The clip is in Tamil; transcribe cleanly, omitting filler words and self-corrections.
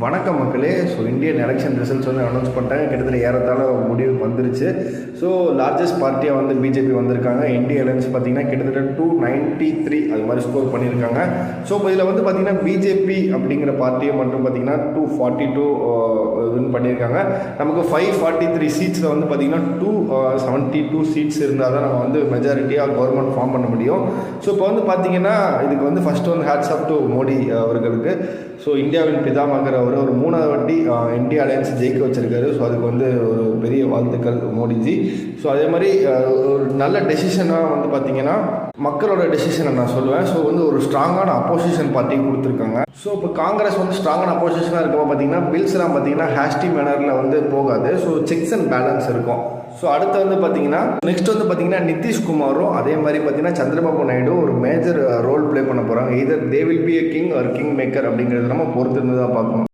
வணக்கம் மக்களே. ஸோ இந்தியன் எலெக்ஷன் ரிசல்ட்ஸ் வந்து அனௌன்ஸ் பண்ணிட்டாங்க. கிட்டத்தட்ட ஏறத்தாழ முடிவுக்கு வந்துருச்சு. ஸோ லார்ஜஸ்ட் பார்ட்டியாக வந்து பிஜேபி வந்திருக்காங்க. இந்திய அலையன்ஸ் பார்த்தீங்கன்னா கிட்டத்தட்ட 293 அது மாதிரி ஸ்கோர் பண்ணியிருக்காங்க. ஸோ இப்போ இதில் வந்து பார்த்தீங்கன்னா பிஜேபி அப்படிங்கிற பார்ட்டியை மட்டும் பார்த்தீங்கன்னா 242 வின் பண்ணியிருக்காங்க. நமக்கு 543 சீட்ஸில் வந்து பார்த்தீங்கன்னா 272 சீட்ஸ் இருந்தால் தான் நம்ம வந்து மெஜாரிட்டியாக கவர்மெண்ட் ஃபார்ம் பண்ண முடியும். ஸோ இப்போ வந்து பார்த்தீங்கன்னா இதுக்கு வந்து ஃபஸ்ட்டு வந்து ஹேட்ஸ் ஆஃப் டு மோடி அவர்களுக்கு. ஸோ இந்தியாவின் பிதாமகர் அவர் ஒரு 3வது வாட்டி இந்தியா அலையன்ஸ் ஜெயிக்க வச்சிருக்காரு. ஸோ அதுக்கு வந்து ஒரு பெரிய வாழ்த்துக்கள் மோடிஜி. ஸோ அதே மாதிரி ஒரு நல்ல டெசிஷனாக வந்து பார்த்தீங்கன்னா மக்களோட டெசிஷனை நான் சொல்லுவேன். ஸோ வந்து ஒரு ஸ்ட்ராங்கான அப்போசிஷன் பார்ட்டி கொடுத்துருக்காங்க. ஸோ இப்போ காங்கிரஸ் வந்து ஸ்ட்ராங்கான அப்போசிஷனாக இருக்கப்போ பார்த்தீங்கன்னா பில்ஸ்லாம் பார்த்தீங்கன்னா ஹேஷ்டி மேனரில் வந்து போகாது. ஸோ செக்ஸ் அண்ட் பேலன்ஸ் இருக்கும். ஸோ அடுத்து வந்து பார்த்தீங்கன்னா நெக்ஸ்ட் வந்து பார்த்தீங்கன்னா நிதிஷ்குமாரும் அதே மாதிரி பார்த்தீங்கன்னா சந்திரபாபு நாயுடு ஒரு மேஜர் ரோல் ப்ளே பண்ண போகிறாங்க. Either they will be a king or king maker அப்படிங்கிறது நம்ம பொறுத்து இருந்து தான் பார்க்கணும்.